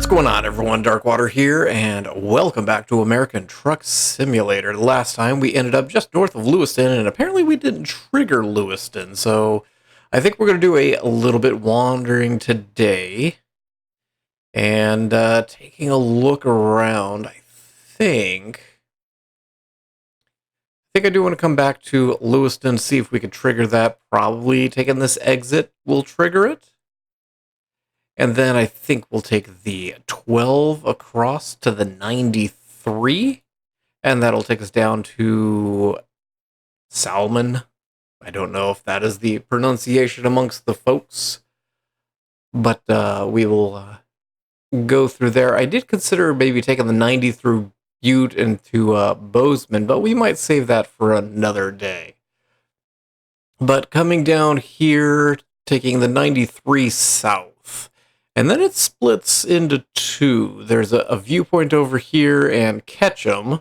What's going on, everyone? Darkwater here, and welcome back to American Truck Simulator. Last time we ended up just north of Lewiston, and apparently we didn't trigger Lewiston, so I think we're going to do a little bit wandering today, and taking a look around. I think I do want to come back to Lewiston, see if we could trigger that. Probably taking this exit will trigger it. And then I think we'll take the 12 across to the 93, and that'll take us down to Salmon. I don't know if that is the pronunciation amongst the folks, but we will go through there. I did consider maybe taking the 90 through Butte into Bozeman, but we might save that for another day. But coming down here, taking the 93 south. And then it splits into two. There's a viewpoint over here and Ketchum,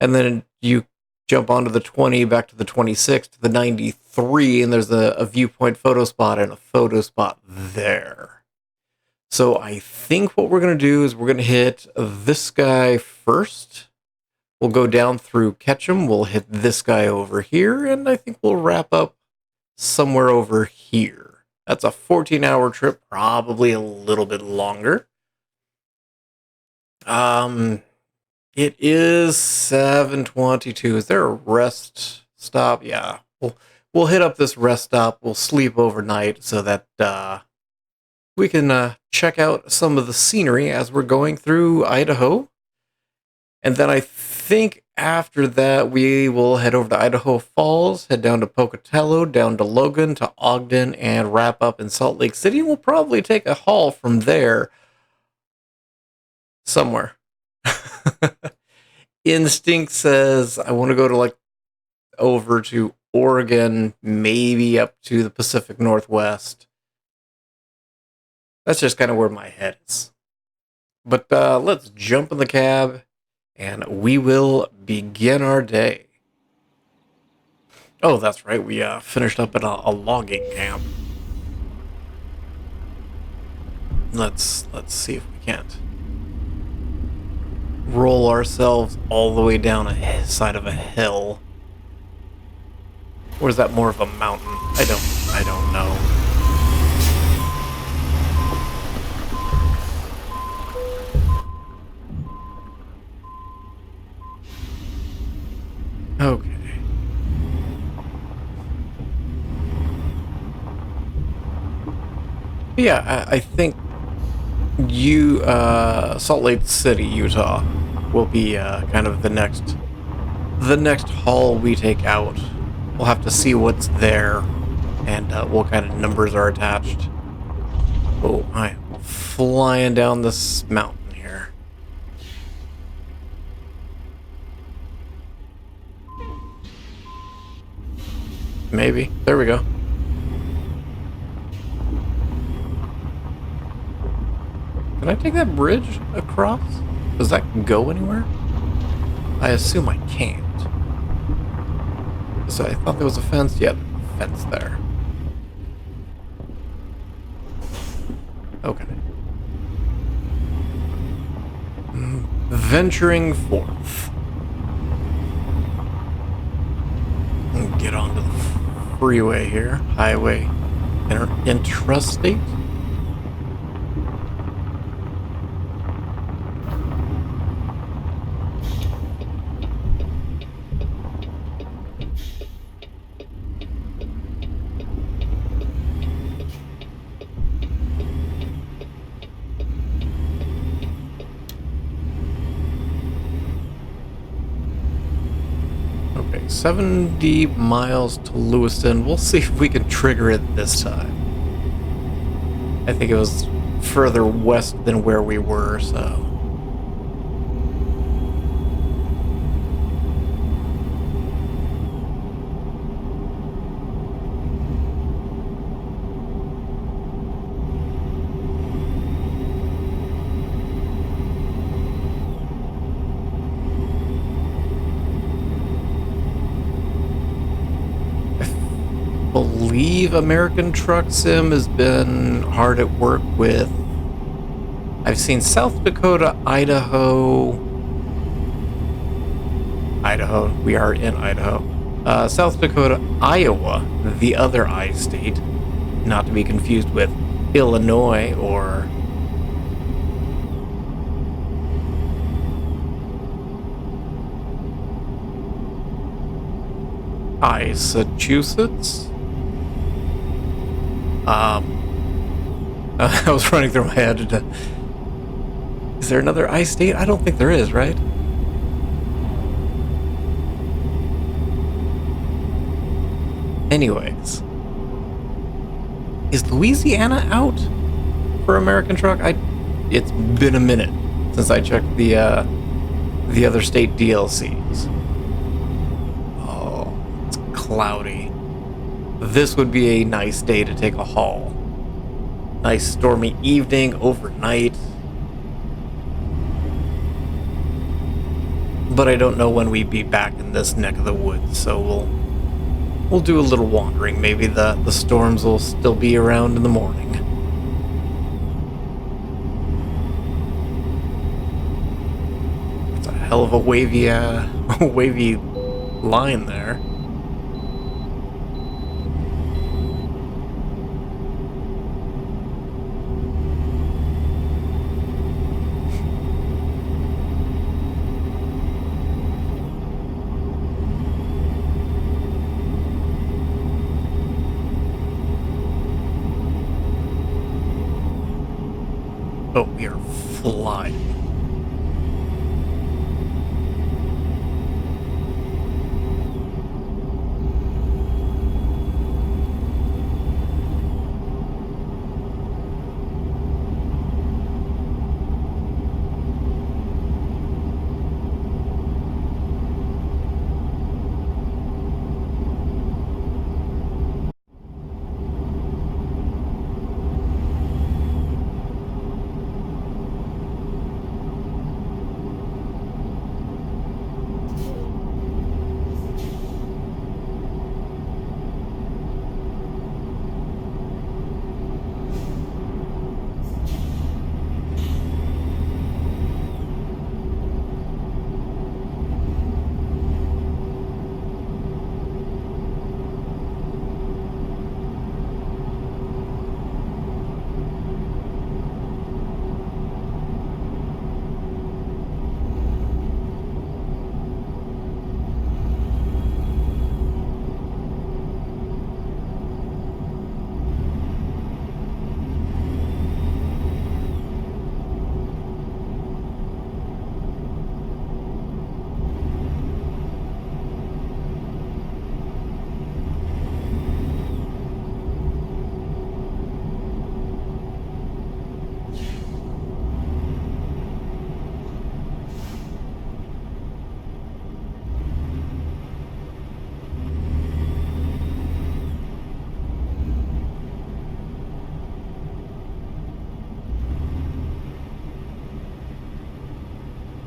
and then you jump onto the 20, back to the 26, to the 93, and there's a viewpoint photo spot and a photo spot there. So I think what we're going to do is we're going to hit this guy first. We'll go down through Ketchum, we'll hit this guy over here, and I think we'll wrap up somewhere over here. That's a 14-hour trip, probably a little bit longer. It is 7:22. Is there a rest stop? Yeah, we'll hit up this rest stop. We'll sleep overnight so that we can check out some of the scenery as we're going through Idaho. And then I think after that, we will head over to Idaho Falls, head down to Pocatello, down to Logan, to Ogden, and wrap up in Salt Lake City. We'll probably take a haul from there somewhere. Instinct says I want to go to over to Oregon, maybe up to the Pacific Northwest. That's just kind of where my head is. But let's jump in the cab, and we will begin our day. Oh, that's right. We finished up at a logging camp. Let's see if we can't roll ourselves all the way down a side of a hill. Or is that more of a mountain? I don't know. Okay. Yeah, I think Salt Lake City, Utah, will be kind of the next haul we take out. We'll have to see what's there and what kind of numbers are attached. Oh, I'm flying down this mountain here. Maybe. There we go. Can I take that bridge across? Does that go anywhere? I assume I can't. So I thought there was a fence. Yeah, fence there. Okay. Venturing forth. Get onto the freeway here. Highway. Intrastate. Okay, 70 miles to Lewiston. We'll see if we can trigger it this time. I think it was further west than where we were, so... believe American Truck Sim has been hard at work with I've seen South Dakota, Idaho. Idaho. We are in Idaho. South Dakota, Iowa, the other I state, not to be confused with Illinois or Massachusetts. I was running through my head. Is there another I state? I don't think there is, right? Anyways, is Louisiana out for American Truck? It's been a minute since I checked the other state DLCs. Oh, it's cloudy. This would be a nice day to take a haul. Nice stormy evening, overnight. But I don't know when we'd be back in this neck of the woods, so we'll do a little wandering. Maybe the storms will still be around in the morning. It's a hell of a wavy wavy line there. Oh, we are flying.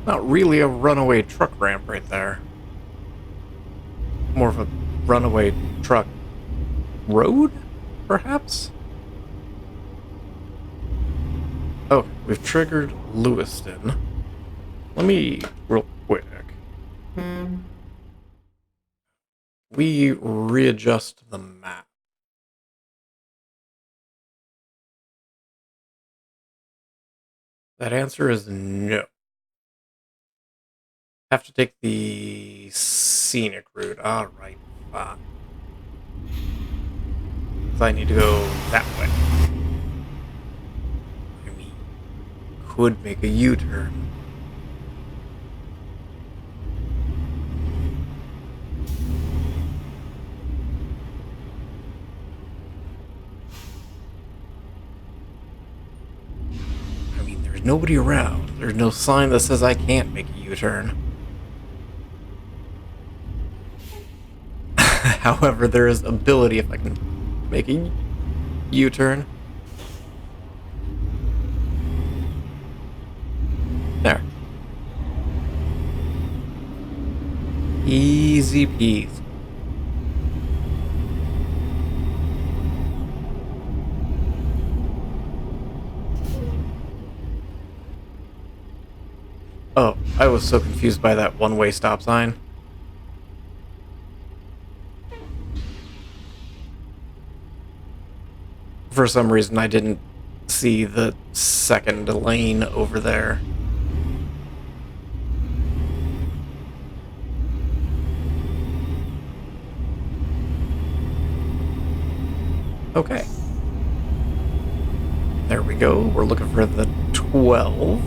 Not really a runaway truck ramp right there. More of a runaway truck road, perhaps? Oh, we've triggered Lewiston. Let me, real quick. We readjust the map. That answer is no. Have to take the scenic route. Alright, fine. So I need to go that way. I mean, could make a U-turn. I mean, there's nobody around. There's no sign that says I can't make a U-turn. However, there is ability if I can make a U-turn. There. Easy peasy. Oh, I was so confused by that one-way stop sign. For some reason, I didn't see the second lane over there. Okay. There we go. We're looking for the 12.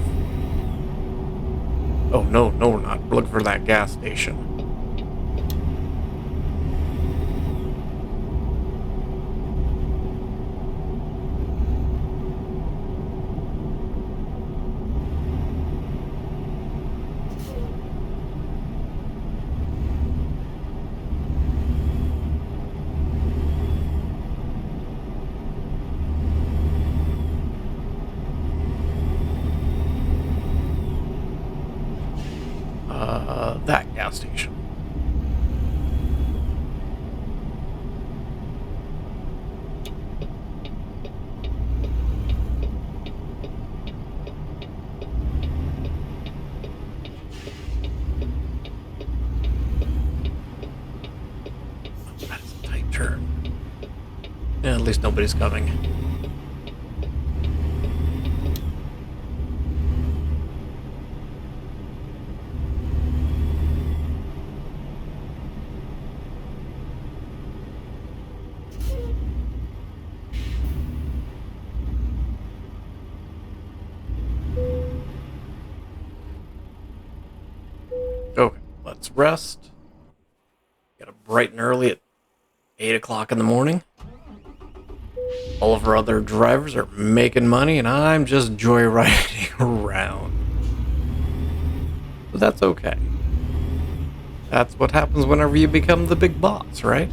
Oh, no, we're not. We're looking for that gas station. That gas station. That is a tight turn. Yeah, at least nobody's coming. Okay, let's rest. Got to bright and early at 8 o'clock in the morning. All of our other drivers are making money, and I'm just joyriding around. But that's okay. That's what happens whenever you become the big boss, right?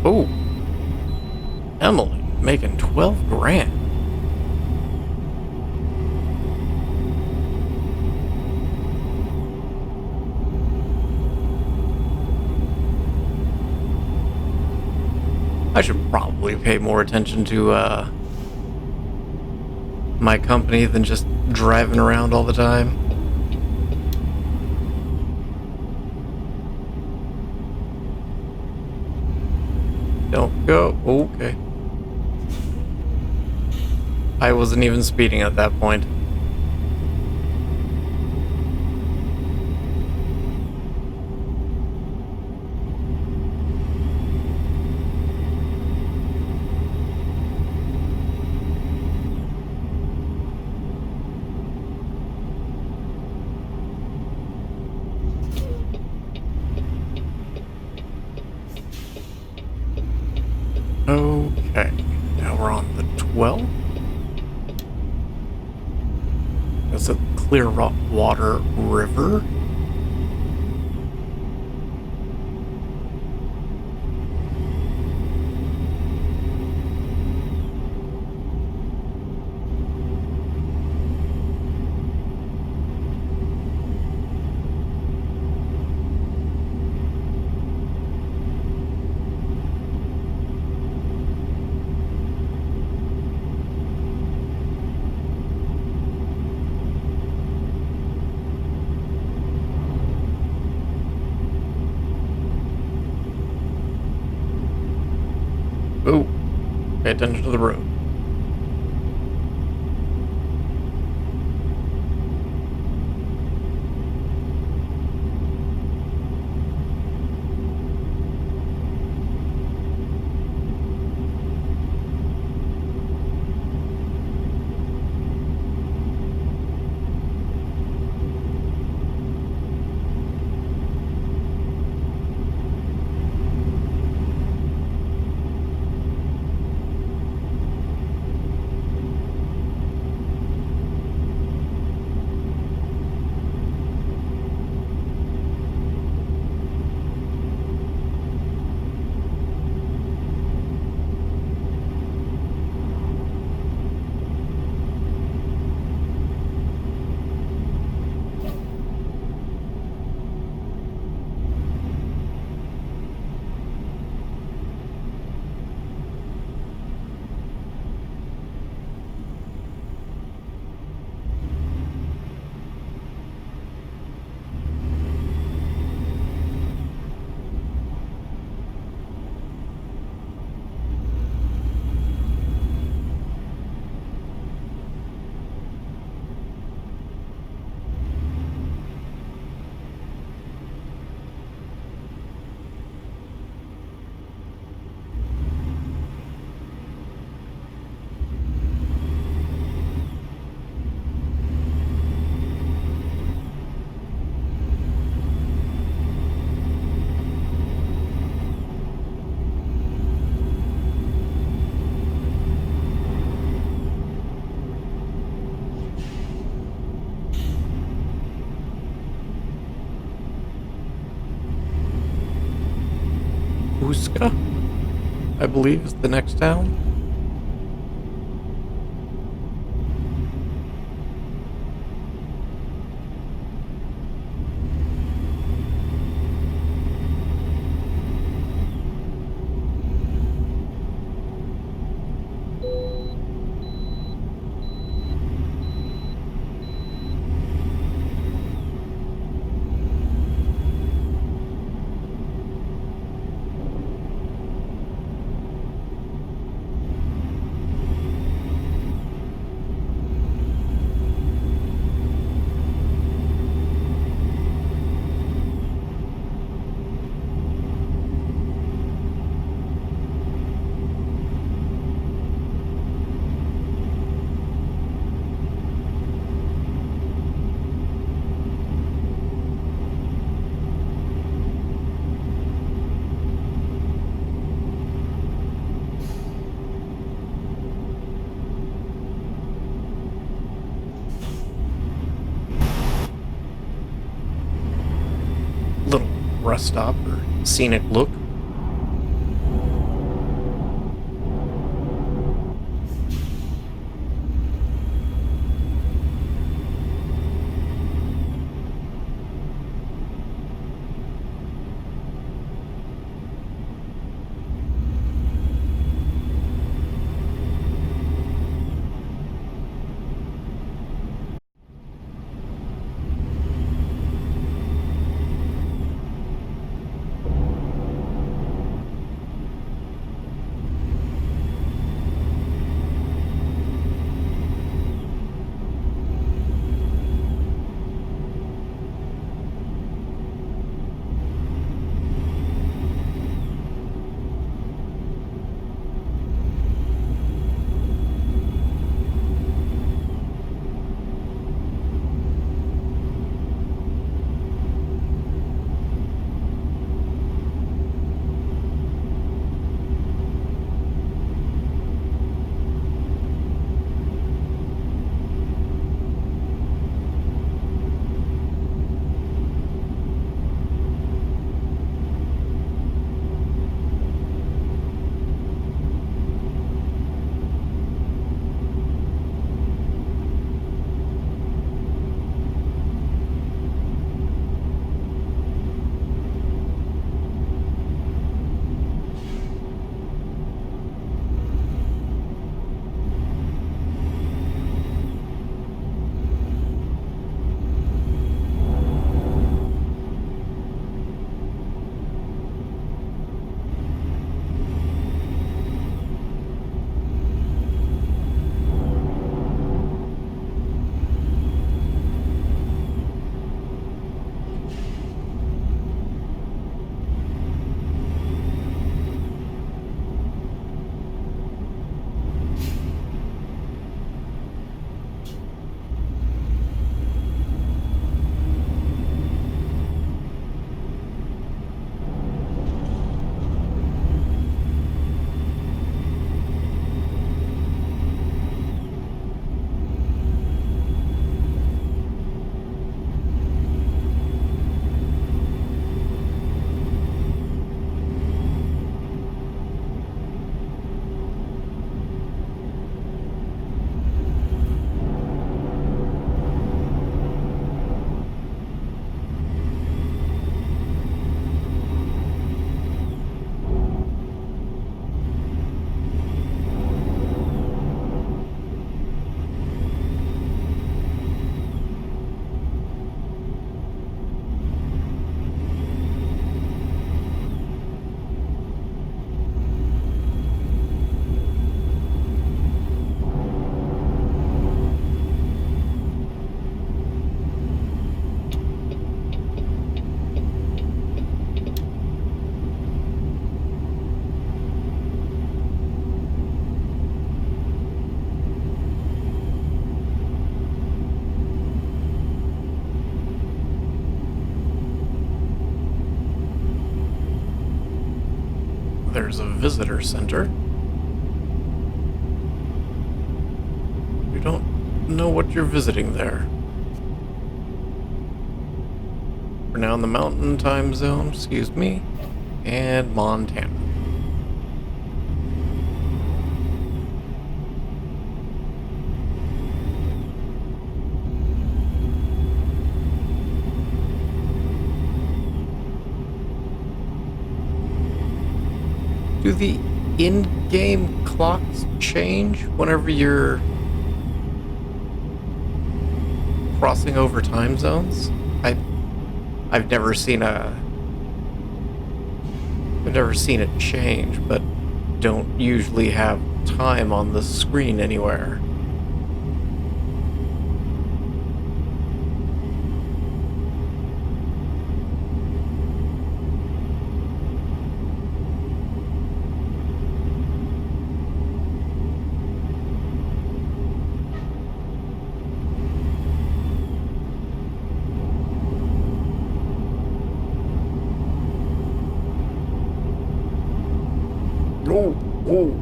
Oh, Emily making 12 grand. I should probably pay more attention to my company than just driving around all the time. Don't go. Okay. I wasn't even speeding at that point. Okay. Now we're on the 12th. That's a Clearwater River. Oh, pay attention to the road. Uska, I believe, is the next town. Little rest stop or scenic look. There's a visitor center. We don't know what you're visiting there. We're now in the mountain time zone, excuse me. and Montana. Do the in-game clocks change whenever you're crossing over time zones? I've never seen it change, but don't usually have time on the screen anywhere. Oh, oh.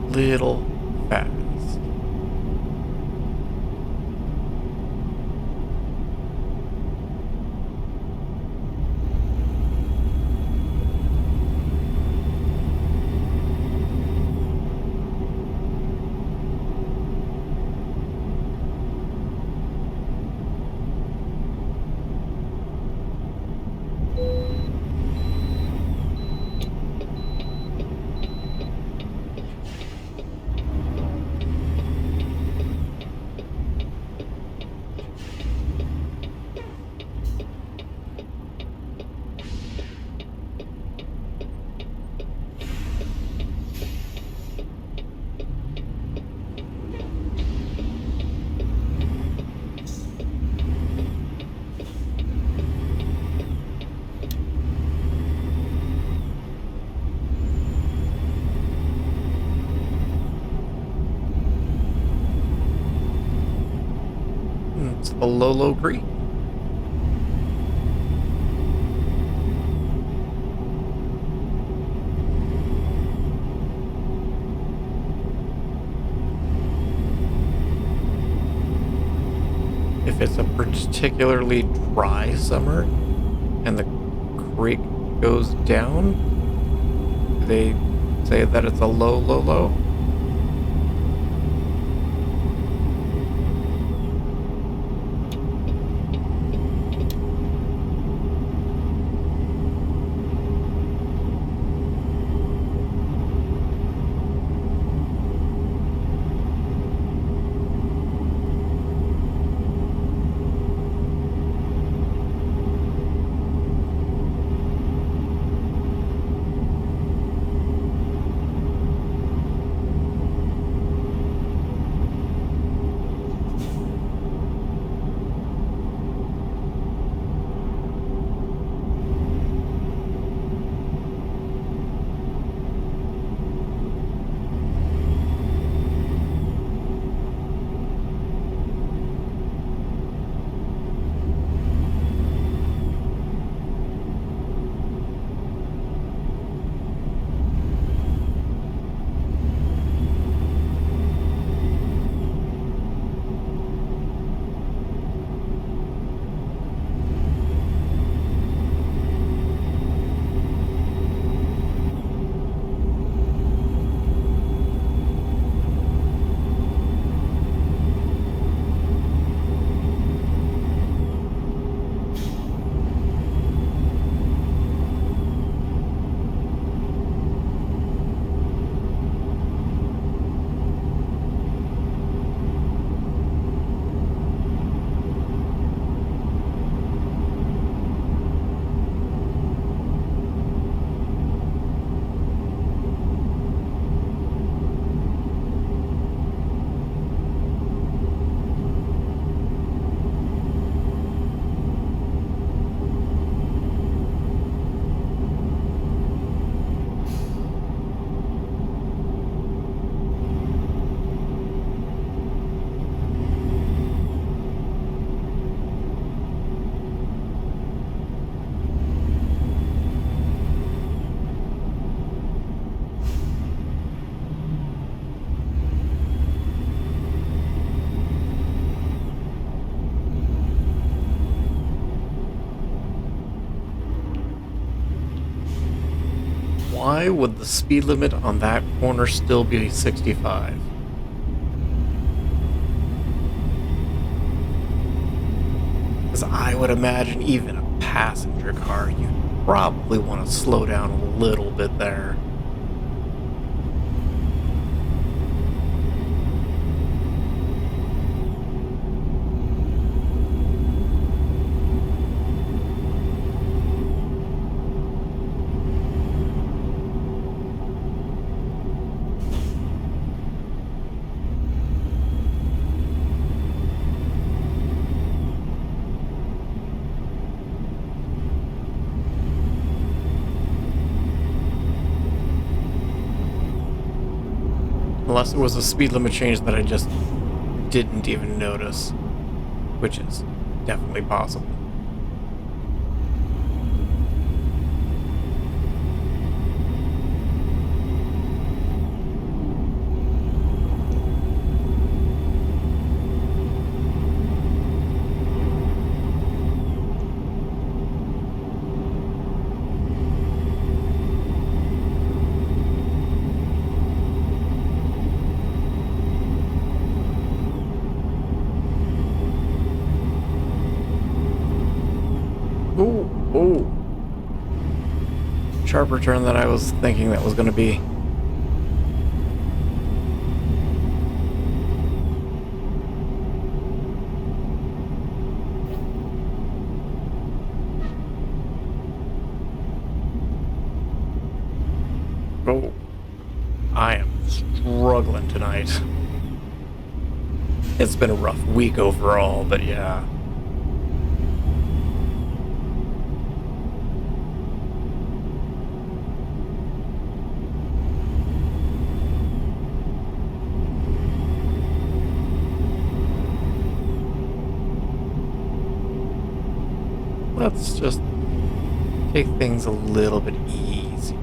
Little fast. It's a Lolo Green. If it's a particularly dry summer and the creek goes down, they say that it's a low, low, low. why would the speed limit on that corner still be 65? Because I would imagine even a passenger car, you'd probably want to slow down a little bit there. Unless it was a speed limit change that I just didn't even notice, which is definitely possible. Ooh, ooh. Sharper turn than I was thinking that was going to be. Oh, I am struggling tonight. It's been a rough week overall, but yeah. Let's just take things a little bit easier.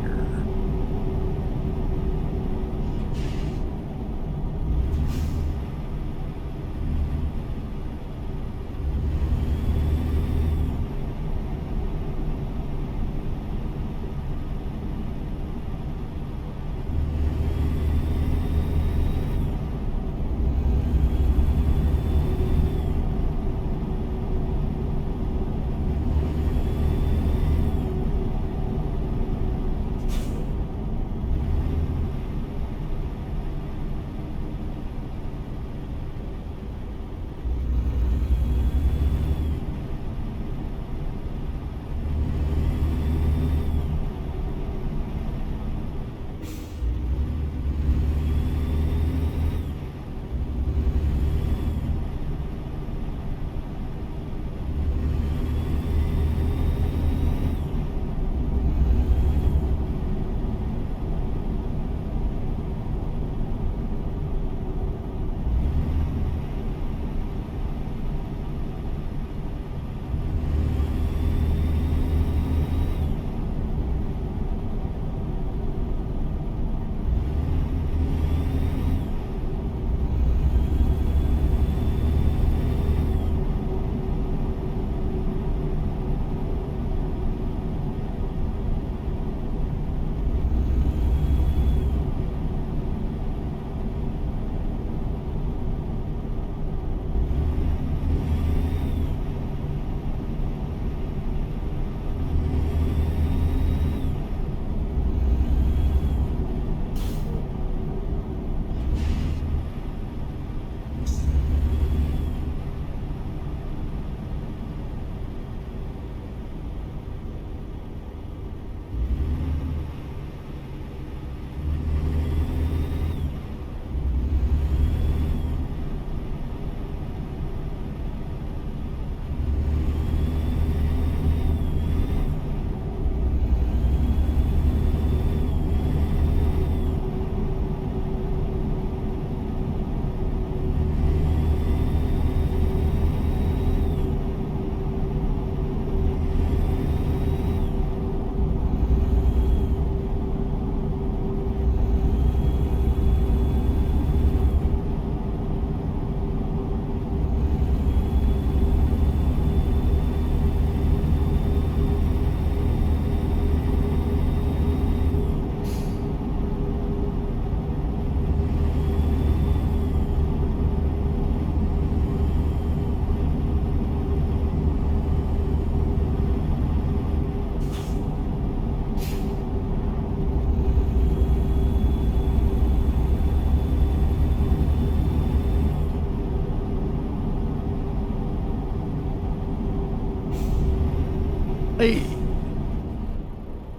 Hey,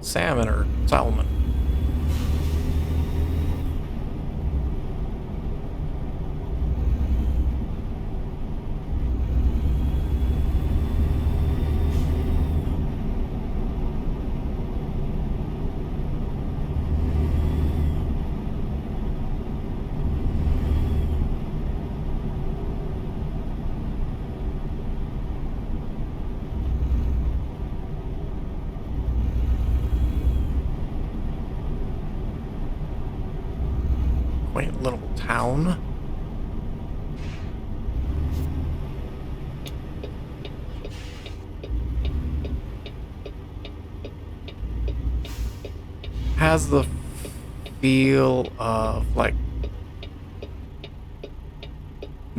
salmon or salmon. Quaint little town. Has the feel of like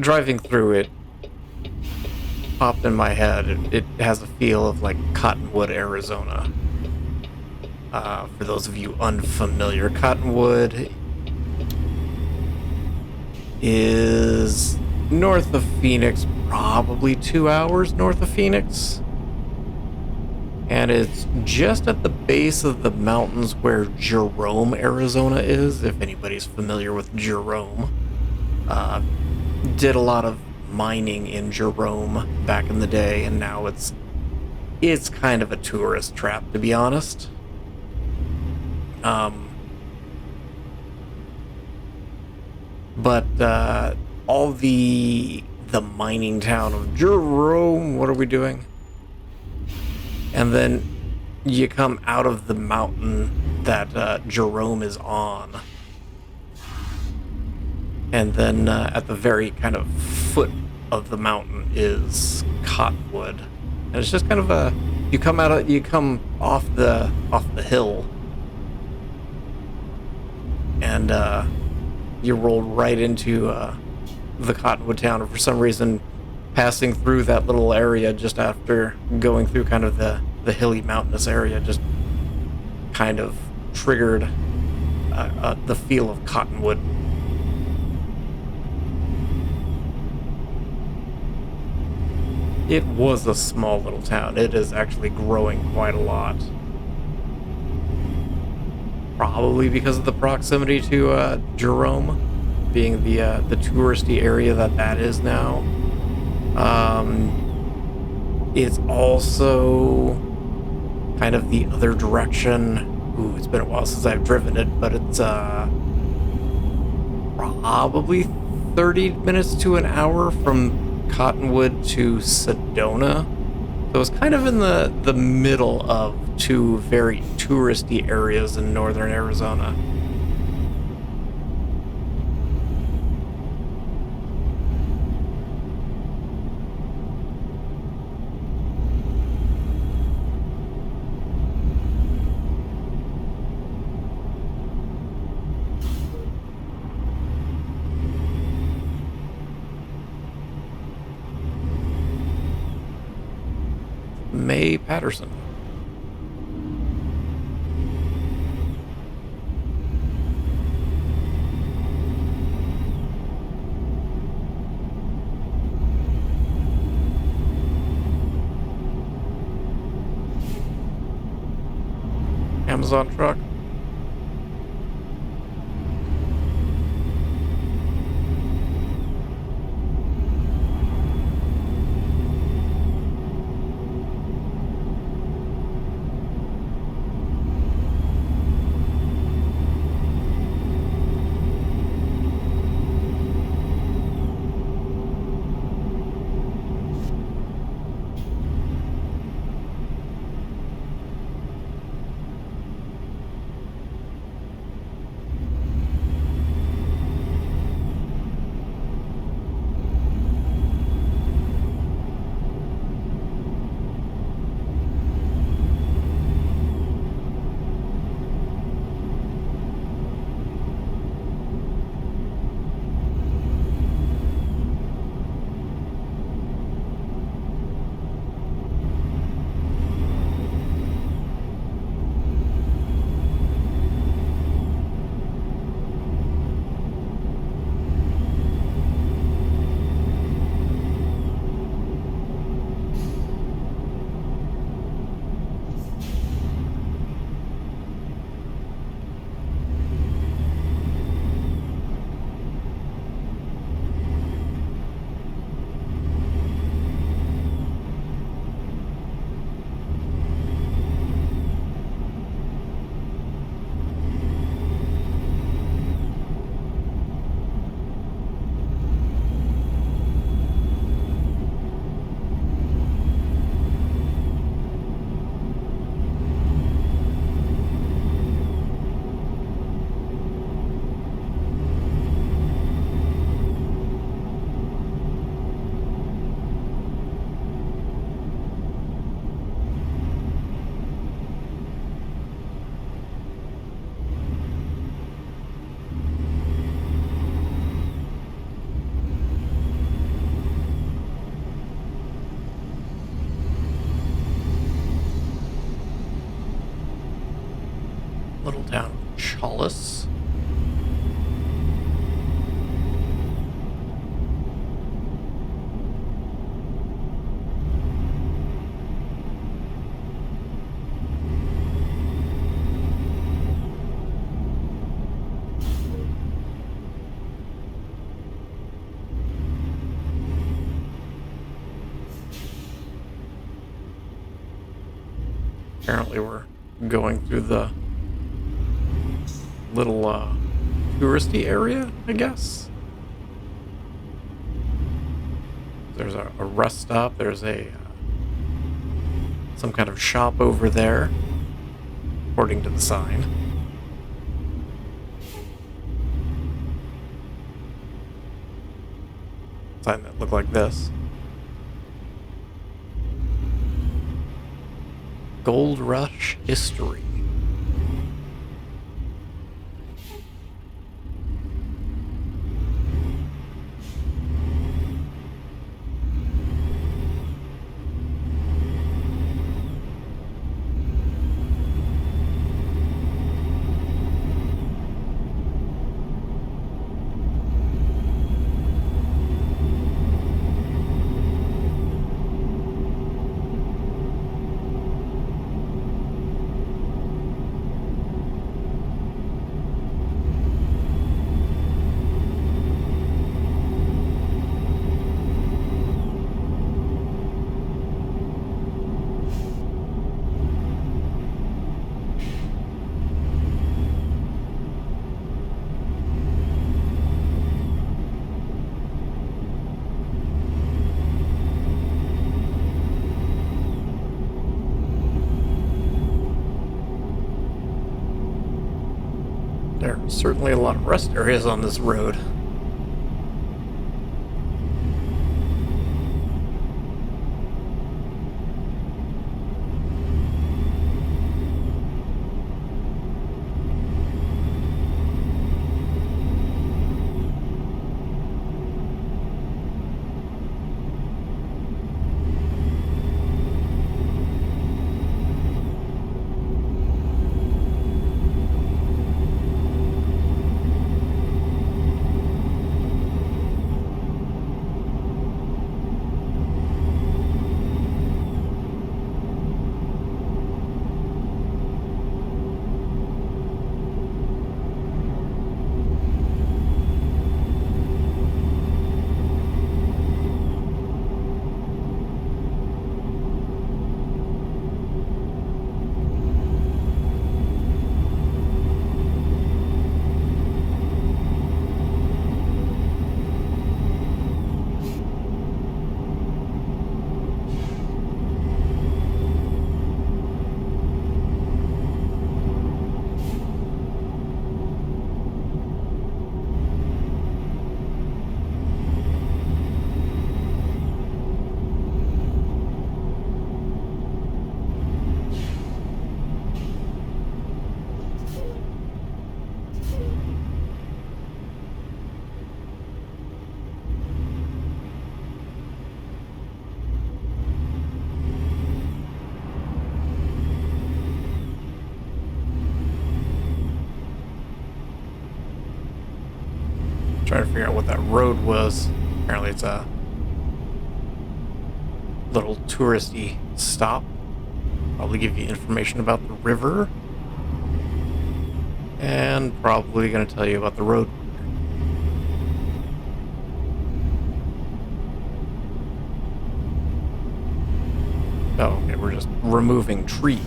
driving through it popped in my head. It has a feel of like Cottonwood, Arizona. For those of you unfamiliar, Cottonwood is north of Phoenix, probably 2 hours north of Phoenix. And it's just at the base of the mountains where Jerome, Arizona is, if anybody's familiar with Jerome. Did a lot of mining in Jerome back in the day, and now it's kind of a tourist trap, to be honest. But all the mining town of Jerome, what are we doing? And then you come out of the mountain that Jerome is on. And then at the very kind of foot of the mountain is Cottonwood. And it's just kind of you come off the hill. And you roll right into the Cottonwood town, and for some reason passing through that little area just after going through kind of the hilly mountainous area just kind of triggered the feel of Cottonwood. It was a small little town. It is actually growing quite a lot. Probably because of the proximity to Jerome, being the touristy area that is now. It's also kind of the other direction. Ooh, it's been a while since I've driven it, but it's probably 30 minutes to an hour from Cottonwood to Sedona. So it's kind of in the middle of two very touristy areas in northern Arizona. May Patterson. Amazon truck. little town of Chalice. Apparently we're going through the little touristy area, I guess. There's a rest stop. There's a some kind of shop over there, according to the sign. Sign that looked like this. Gold Rush History. There are certainly a lot of rest areas on this road. Trying to figure out what that road was. Apparently it's a little touristy stop. Probably give you information about the river. And probably going to tell you about the road. Oh, okay, we're just removing trees.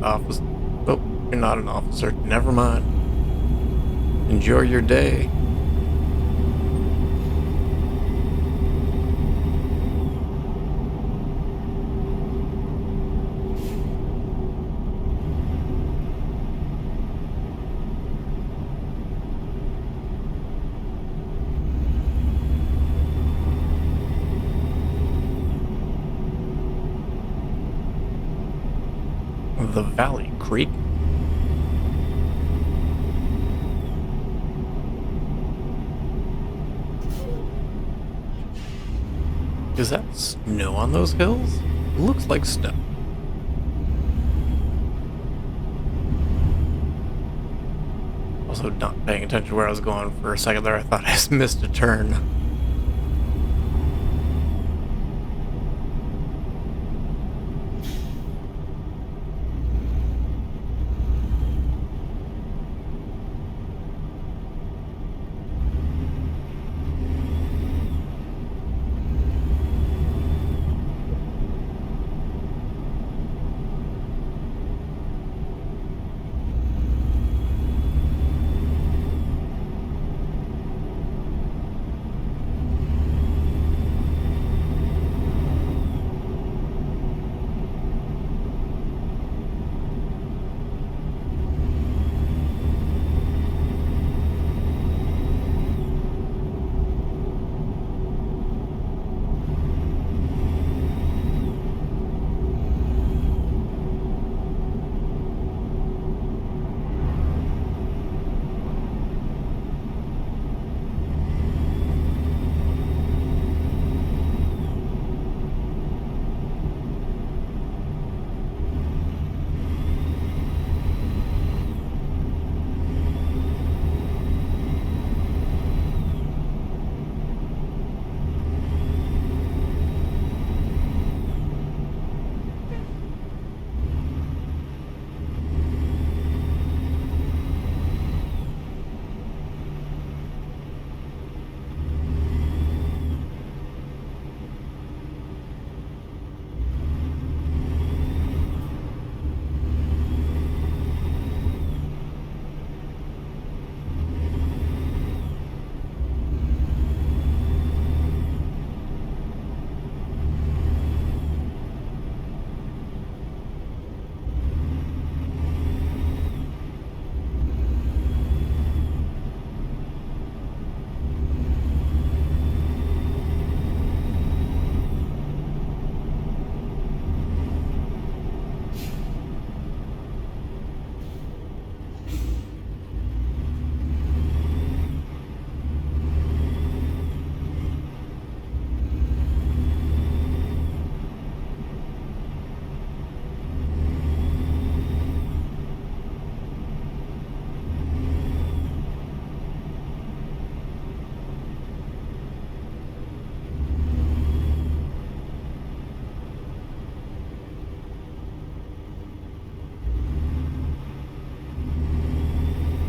Office. Oh, you're not an officer. Never mind. Enjoy your day. the Valley Creek. Is that snow on those hills? It looks like snow. Also not paying attention to where I was going for a second there. I thought I just missed a turn.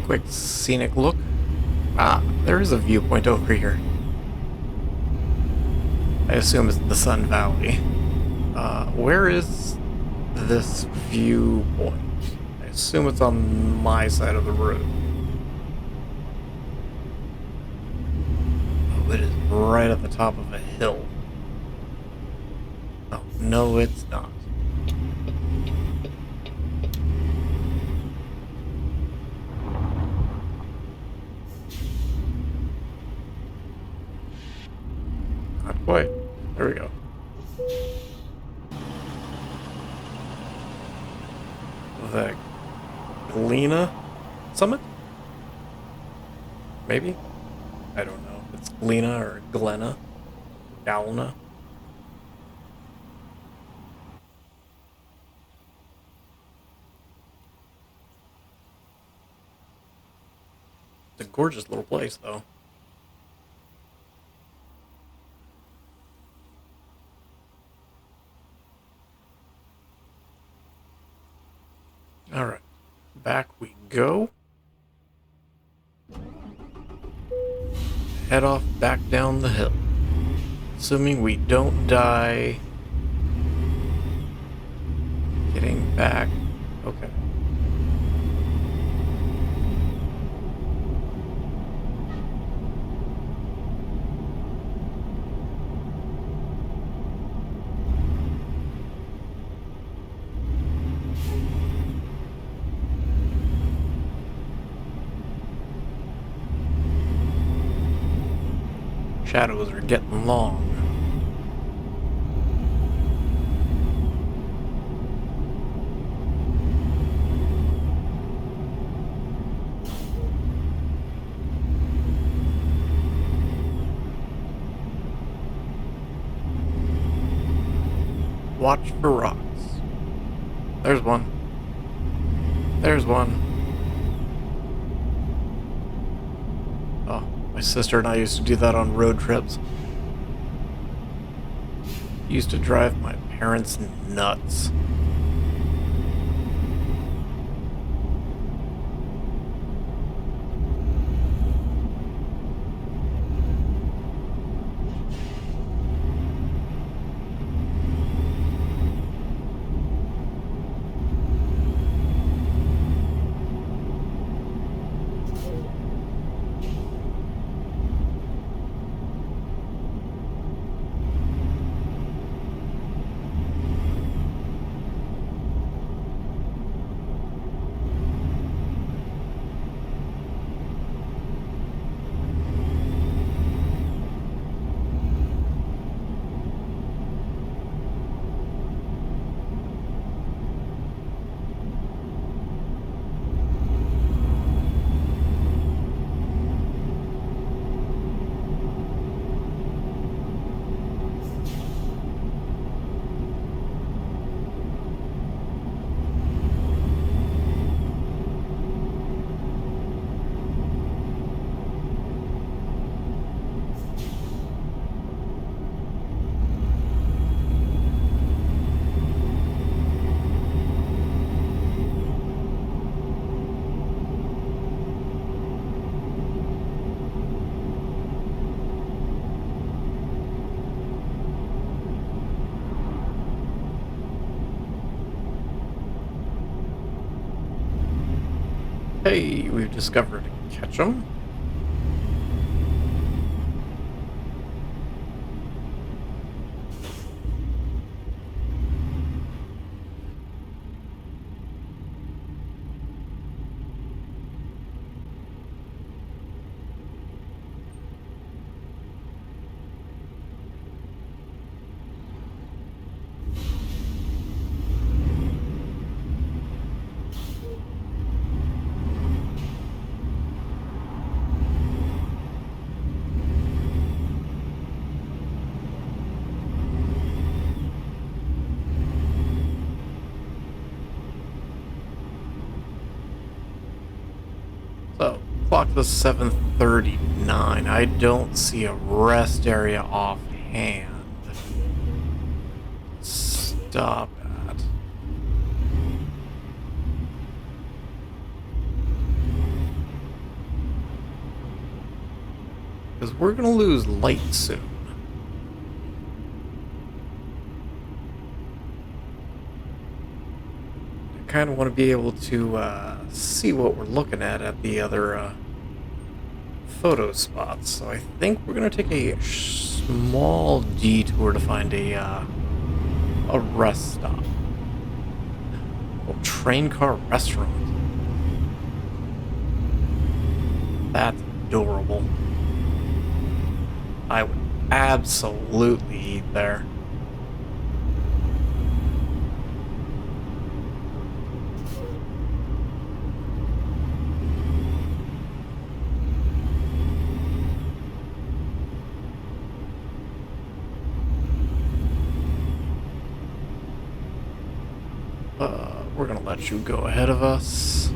Quick scenic look. Ah, there is a viewpoint over here. I assume it's the Sun Valley. Where is this viewpoint? I assume it's on my side of the road. Oh, it is right at the top of a hill. Oh, no, it's not. Not quite. There we go. The Galena Summit? Maybe? I don't know if it's Galena or Glenna. Galena. It's a gorgeous little place, though. Alright, back we go. Head off back down the hill. Assuming we don't die getting back. Okay. Shadows are getting long. watch for rocks. There's one. There's one. Oh, my sister and I used to do that on road trips. Used to drive my parents nuts. Hey, we've discovered Ketchum. So, clock was 7:39. I don't see a rest area offhand. Stop at. Because we're going to lose light soon. I kind of want to be able to see what we're looking at the other photo spots. So I think we're going to take a small detour to find a rest stop. Oh, train car restaurant. That's adorable. I would absolutely eat there. We're gonna let you go ahead of us.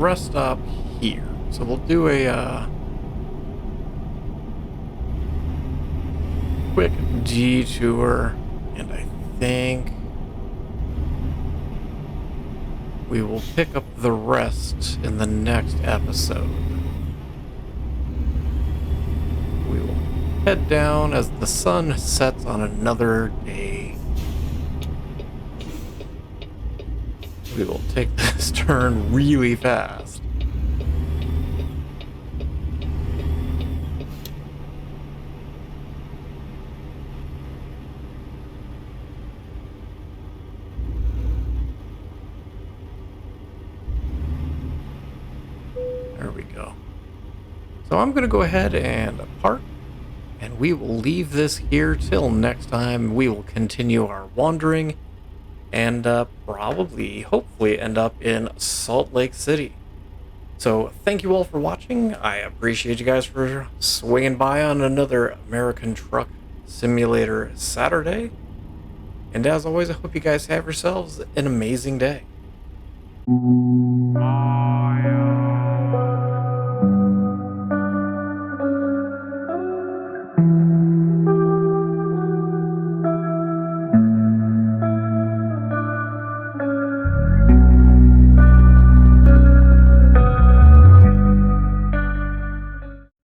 rest stop here. So we'll do a quick detour, and I think we will pick up the rest in the next episode. We will head down as the sun sets on another day. We will take this turn really fast. There we go. So I'm going to go ahead and park, and we will leave this here till next time. We will continue our wandering and probably, hopefully, end up in Salt Lake City. So thank you all for watching. I appreciate you guys for swinging by on another American Truck Simulator Saturday. And as always, I hope you guys have yourselves an amazing day. Bye.